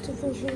Just for sure.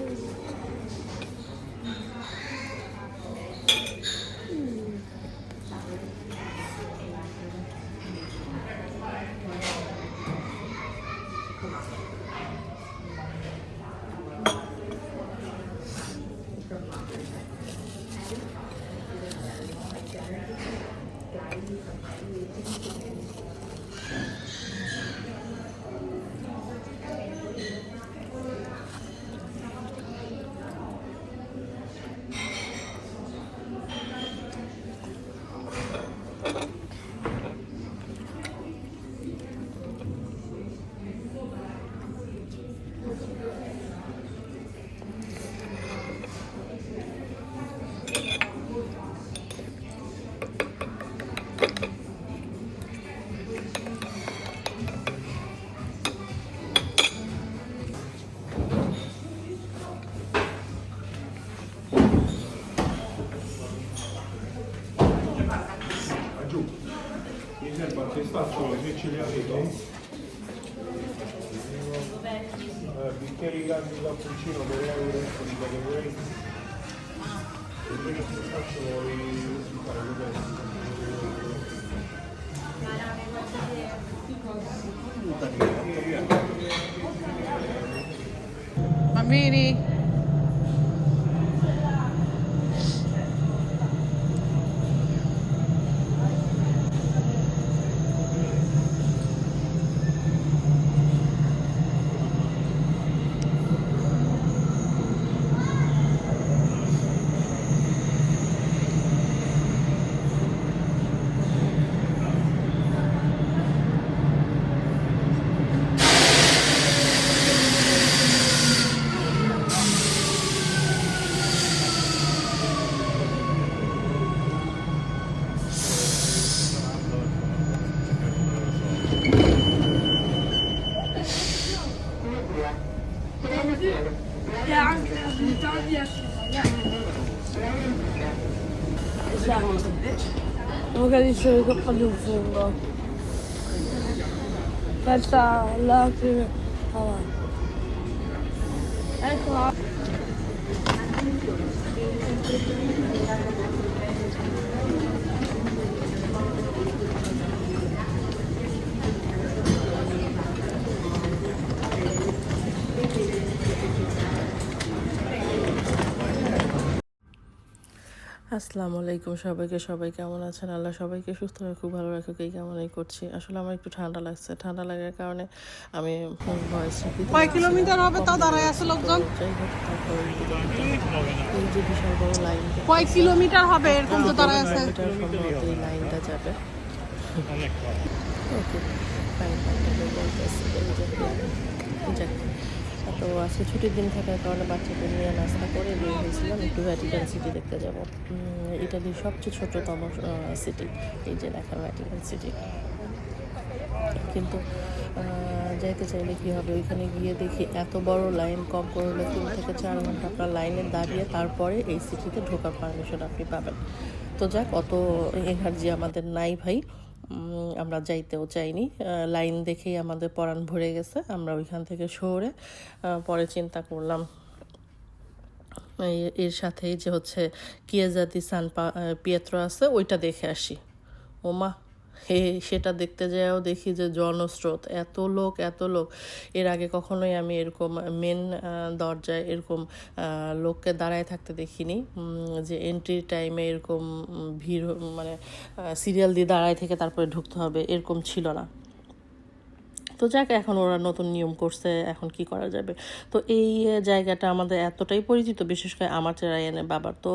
Qualche spazio se ce li avete? Bicchieri grandi da cappuccino per euro, di categoria. Che spazio vuoi fare Bambini. Magari c'è le coppe di un fungo. Questa lacrime. Eccola. আসসালামু আলাইকুম সবাইকে, সবাই কেমন আছেন? আল্লাহ সবাইকে সুস্থ রাখুক, খুব ভালো রাখুক, এই কামনাই করছি। আসলে আমার একটু ঠান্ডা লাগছে, ঠান্ডা লাগার কারণে আমি ভয়েসটা কয় কিলোমিটার হবে তা দাঁড়ায় আছে লোকজন? যাই হোক, তারপর এই যে বিশাল বড় লাইন, কয় কিলোমিটার হবে এরকম তো দাঁড়ায় আছে? সম্ভবত এই লাইনটা যাবে। ওকে, ফাইন, বলতেছি যাক। তো আজকে ছুটির দিন থাকার কারণে বাচ্চাকে নিয়ে নাস্তা করে বের হয়েছিলাম একটু ভ্যাটিকান সিটি দেখতে যাব। ইটালির সবচেয়ে ছোটতম সিটি, এই যে দেখা ভ্যাটিকান সিটি। কিন্তু যাইতে চাইলে কী হবে, ওইখানে গিয়ে দেখি এত বড় লাইন, কম করে হলে 3 থেকে 4 ঘন্টা আপনার লাইনে দাঁড়িয়ে তারপরে এই সিটিতে ঢোকার পারমিশন আপনি পাবেন। তো যাক, অত এনার্জি আমাদের নাই ভাই, আমরা যাইতেও চাইনি। লাইন দেখেই আমাদের পরাণ ভরে গেছে। আমরা ওইখান থেকে সরে পরে চিন্তা করলাম এর সাথেই যে হচ্ছে চিয়েজা দি সান পিয়েত্রো আছে, ওইটা দেখে আসি। ওমা, সেটা দেখতে যাও দেখি যে জনস্রোত, এত লোক এত লোক। এর আগে কখনোই আমি এরকম মেন দরজায় এরকম লোককে দাঁড়ায় থাকতে দেখিনি, যে এন্ট্রি টাইমে এরকম ভিড়, মানে সিরিয়াল দিয়ে দাঁড়ায় থেকে তারপরে ঢুকতে হবে, এরকম ছিল না। তো যাক, এখন ওরা নতুন নিয়ম করছে, এখন কি করা যাবে। তো এই জায়গাটা আমাদের এতটাই পরিচিত, বিশেষ করে আমার রায়ানের বাবার। তো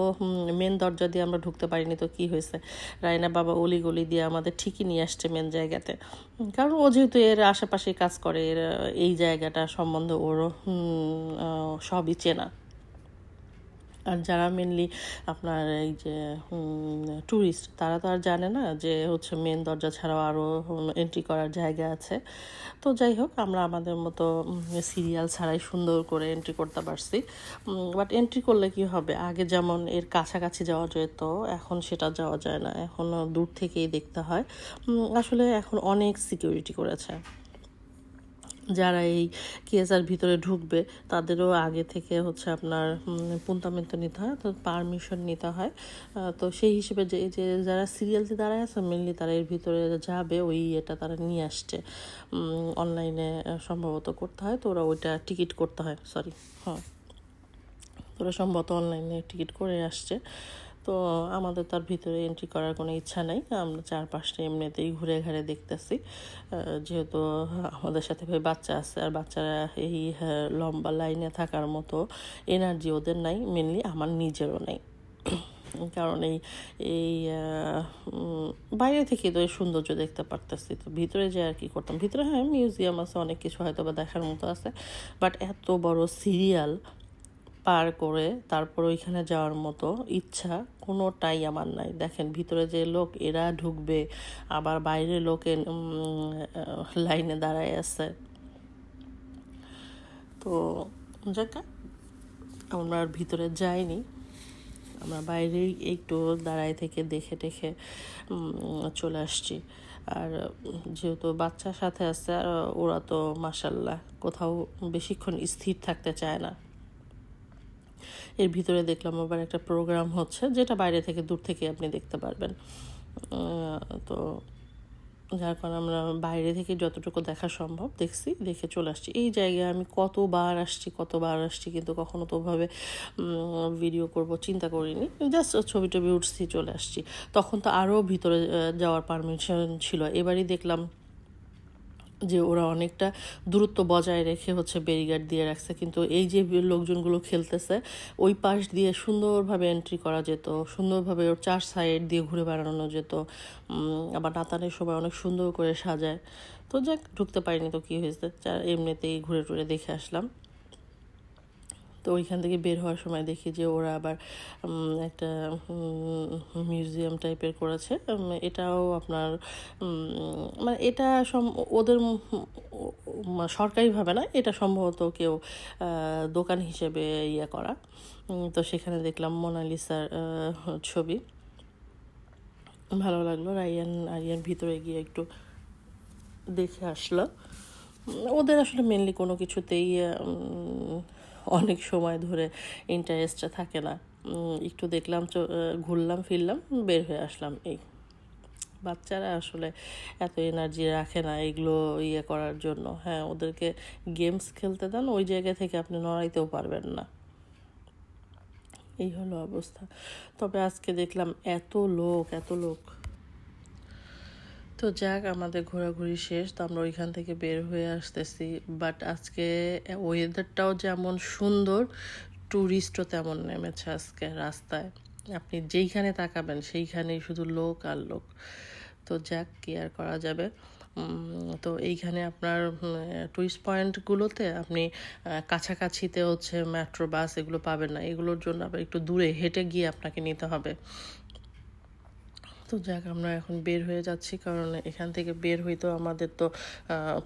মেন দরজা দিয়ে আমরা ঢুকতে পারিনি, তো কি হয়েছে, রায়ানের বাবা অলি গলি দিয়ে আমাদের ঠিকই নিয়ে আসছে মেন জায়গাতে। কারণ ও যেহেতু এর আশেপাশে কাজ করে, এর এই জায়গাটা সম্বন্ধে ওর সবই চেনা। আর যারা মেনলি আপনার এই যে ট্যুরিস্ট, তারা তো আর জানে না যে হচ্ছে মেন দরজা ছাড়াও আরও এন্ট্রি করার জায়গা আছে। তো যাই হোক, আমরা আমাদের মতো সিরিয়াল ছাড়াই সুন্দর করে এন্ট্রি করতে পারছি। বাট এন্ট্রি করলে কি হবে, আগে যেমন এর কাছাকাছি যাওয়া যেত, এখন সেটা যাওয়া যায় না, এখন দূর থেকেই দেখতে হয়। আসলে এখন অনেক সিকিউরিটি করেছে। যারা এই কেএসআর ভিতরে ঢুকবে তাদেরও আগে থেকে হচ্ছে আপনার পুন্তামেন্ত নিতে হয়, তো পারমিশন নিতে হয়। তো সেই হিসেবে যে যারা সিরিয়ালতে দাঁড়ায় আছে মেনলি তারা এর ভিতরে যাবে, ওই এটা তারা নিয়ে আসছে অনলাইনে সম্ভবত করতে হয়, তো ওরা ওইটা টিকিট করতে হয়, সরি হ্যাঁ, ওরা সম্ভবত অনলাইনে টিকিট করে আসছে। তো আমাদের তার ভিতরে এন্ট্রি করার কোনো ইচ্ছা নাই, আমরা চারপাশটা এমনিতেই ঘুরে ঘুরে দেখতেছি। যেহেতু আমাদের সাথে ভাই বাচ্চা আছে, আর বাচ্চারা এই লম্বা লাইনে থাকার মতো এনার্জি ওদের নাই, মেনলি আমার নিজেরও নাই। কারণ এই এই বাইরে থেকে তো এই সৌন্দর্য দেখতে পারতেছি, তো ভিতরে যে আর কি করতাম, ভিতরে হ্যাঁ মিউজিয়াম আছে, অনেক কিছু হয়তো বা দেখার মতো আছে, বাট এত বড় সিরিয়াল পার করে তারপর ওইখানে যাওয়ার মতো ইচ্ছা কোনোটাই আমার নাই। দেখেন ভিতরে যে লোক, এরা ঢুকবে, আবার বাইরে লোকে লাইনে দাঁড়ায় আছে। তো যাক, আমরা আর ভিতরে যাইনি, আমরা বাইরেই একটু দাঁড়ায় থেকে দেখে টেখে চলে আসছি। আর যেহেতু বাচ্চার সাথে আছে, আর ওরা তো মাশাল্লাহ কোথাও বেশিক্ষণ স্থির থাকতে চায় না। এর ভিতরে দেখলাম আবার একটা প্রোগ্রাম হচ্ছে, যেটা বাইরে থেকে দূর থেকে আপনি দেখতে পারবেন। তো যার কারণে আমরা বাইরে থেকে যতটুকু দেখা সম্ভব দেখছি, দেখে চলে আসছি। এই জায়গায় আমি কতবার আসছি, কিন্তু কখনো তো ওভাবে ভিডিও করব চিন্তা করিনি, জাস্ট ছবি টবি উঠছি, চলে আসছি। তখন তো আরও ভিতরে যাওয়ার পারমিশন ছিল। এবারই দেখলাম যে ওরা অনেকটা দূরত্ব বজায় রেখে হচ্ছে ব্যারিকেড দিয়ে রাখছে, কিন্তু এই যে লোকজনগুলো খেলতেছে ওই পাশ দিয়ে সুন্দরভাবে এন্ট্রি করা যেত, সুন্দরভাবে ওর চার সাইড দিয়ে ঘুরে বেড়ানো যেত। আবার নাতানের সময় অনেক সুন্দর করে সাজায়। তো যাক, ঢুকতে পারিনি তো কী হয়েছে, এমনিতেই ঘুরে টুরে দেখে আসলাম। তো ওইখান থেকে বের হওয়ার সময় দেখি যে ওরা আবার একটা মিউজিয়াম টাইপের করেছে। এটাও আপনার মানে এটা ওদের সরকারিভাবে না, এটা সম্ভবত কেউ দোকান হিসেবে ইয়ে করা। তো সেখানে দেখলাম মোনালিসার ছবি, ভালো লাগলো। আরিয়ান ভিতরে গিয়ে একটু দেখে আসলো। ওদের আসলে মেনলি কোনো কিছুতেই অনেক সময় ধরে ইন্টারেস্টটা থাকে না। একটু দেখলাম, ঘুরলাম ফিরলাম, বের হয়ে আসলাম। এই বাচ্চারা আসলে এত এনার্জি রাখে না এগুলো ইয়ে করার জন্য। হ্যাঁ, ওদেরকে গেমস খেলতে দেন, ওই জায়গা থেকে আপনি নড়াইতেও পারবেন না। এই হলো অবস্থা। তবে আজকে দেখলাম এত লোক। তো যাক, আমাদের ঘোরাঘুরি শেষ, তো আমরা ওইখান থেকে বের হয়ে আসতেছি। বাট আজকে ওয়েদারটাও যেমন সুন্দর, ট্যুরিস্টও তেমন নেমেছে আজকে রাস্তায়। আপনি যেইখানে তাকাবেন সেইখানেই শুধু লোক আর লোক। তো যাক, কি আর করা যাবে। তো এইখানে আপনার টুরিস্ট পয়েন্টগুলোতে আপনি কাছাকাছিতে হচ্ছে মেট্রো বাস এগুলো পাবেন না, এগুলোর জন্য আবার একটু দূরে হেঁটে গিয়ে আপনাকে নিতে হবে। তো যাক, আমরা এখন বের হয়ে যাচ্ছি, কারণ এখান থেকে বের হইতেও আমাদের তো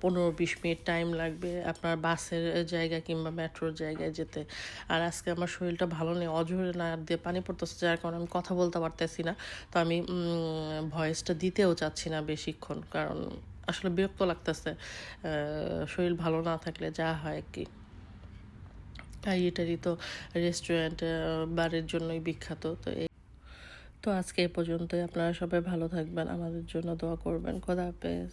15-20 মিনিট টাইম লাগবে আপনার বাসের জায়গা কিংবা মেট্রোর জায়গায় যেতে। আর আজকে আমার শরীরটা ভালো নেই, অঝরে না দিয়ে পানি পড়তেছে, যার কারণে আমি কথা বলতে পারতেছি না। তো আমি ভয়েসটা দিতেও চাচ্ছি না বেশিক্ষণ, কারণ আসলে বিরক্ত লাগতেছে। শরীর ভালো না থাকলে যা হয় কি। এটারই তো রেস্টুরেন্ট বারের জন্যই বিখ্যাত। তো আজকে এ পর্যন্তই। আপনারা সবাই ভালো থাকবেন, আমাদের জন্য দোয়া করবেন। খোদা হাফেজ।